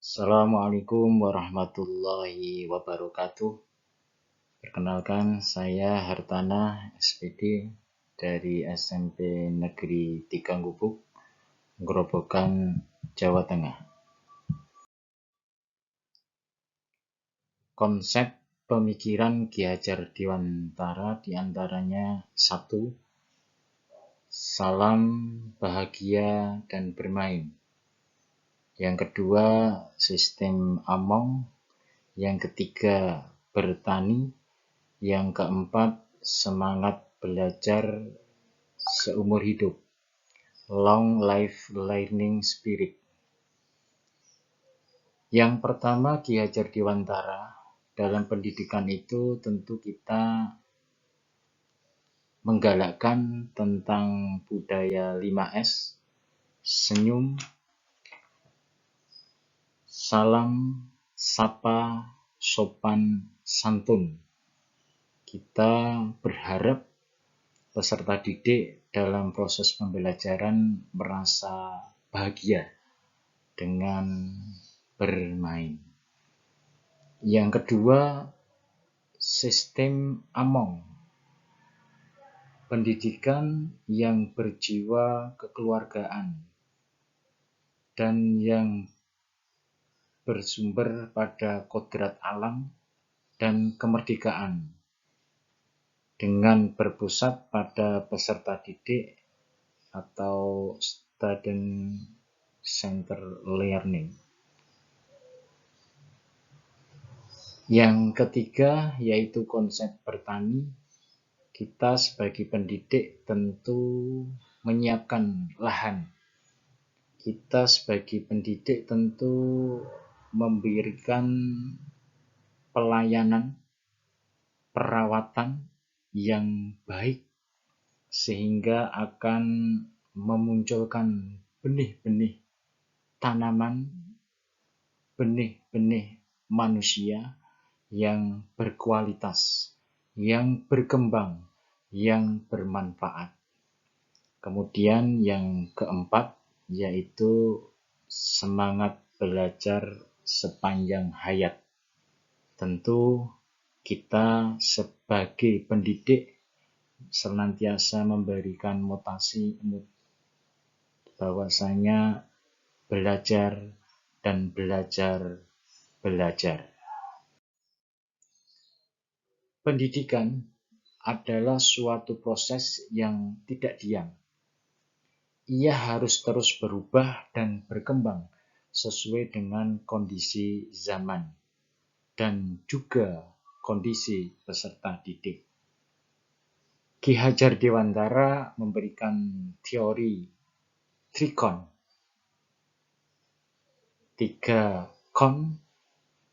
Assalamualaikum warahmatullahi wabarakatuh. Perkenalkan, saya Hartana SPD dari SMP Negeri 3 Gubuk, Grobogan, Jawa Tengah. Konsep pemikiran Ki Hajar Dewantara diantaranya 1. Salam, bahagia, dan bermain. Yang kedua, sistem Among. Yang ketiga, bertani. Yang keempat, semangat belajar seumur hidup. Long life learning spirit. Yang pertama, Ki Hajar Dewantara. Dalam pendidikan itu tentu kita menggalakkan tentang budaya 5S, senyum, salam, sapa, sopan, santun. Kita berharap peserta didik dalam proses pembelajaran merasa bahagia dengan bermain. Yang kedua, sistem Among. Pendidikan yang berjiwa kekeluargaan dan yang bersumber pada kodrat alam dan kemerdekaan dengan berpusat pada peserta didik atau student center learning. Yang ketiga yaitu konsep bertani. Kita sebagai pendidik tentu menyiapkan lahan. Kita sebagai pendidik tentu memberikan pelayanan, perawatan yang baik sehingga akan memunculkan benih-benih tanaman, benih-benih manusia yang berkualitas, yang berkembang, yang bermanfaat. Kemudian yang keempat yaitu semangat belajar sepanjang hayat. Tentu kita sebagai pendidik senantiasa memberikan motivasi bahwasanya belajar dan belajar. Pendidikan adalah suatu proses yang tidak diam. Ia harus terus berubah dan berkembang sesuai dengan kondisi zaman dan juga kondisi peserta didik. Ki Hajar Dewantara memberikan teori 3 con.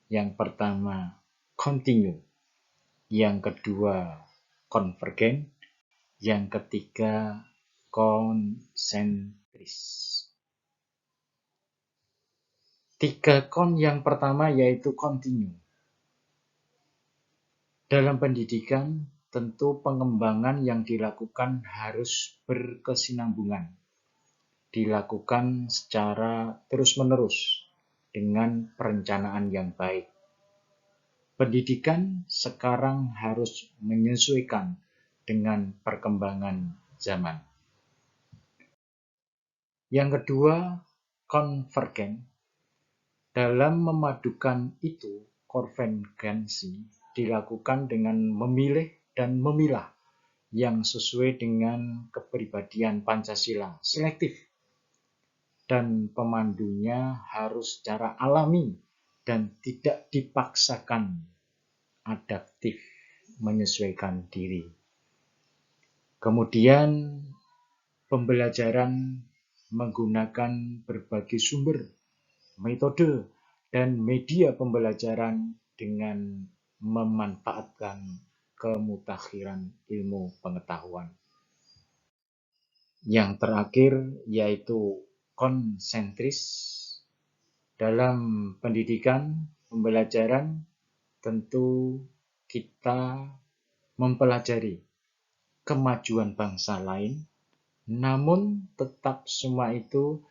Yang pertama continue, yang kedua konvergen, yang ketiga konsentris. 3 con yang pertama yaitu continue. Dalam pendidikan tentu pengembangan yang dilakukan harus berkesinambungan, dilakukan secara terus-menerus dengan perencanaan yang baik. Pendidikan sekarang harus menyesuaikan dengan perkembangan zaman. Yang kedua, konvergen. Dalam memadukan itu, konvergensi dilakukan dengan memilih dan memilah yang sesuai dengan kepribadian Pancasila, selektif. Dan pemandunya harus secara alami dan tidak dipaksakan, adaptif, menyesuaikan diri. Kemudian pembelajaran menggunakan berbagai sumber, metode, dan media pembelajaran dengan memanfaatkan kemutakhiran ilmu pengetahuan. Yang terakhir yaitu konsentris. Dalam pendidikan, pembelajaran tentu kita mempelajari kemajuan bangsa lain, namun tetap semua itu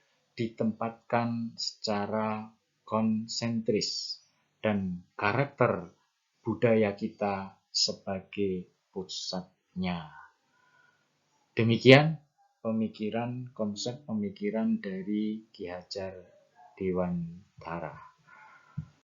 ditempatkan secara konsentris, dan karakter budaya kita sebagai pusatnya. Demikian konsep pemikiran dari Ki Hajar Dewantara.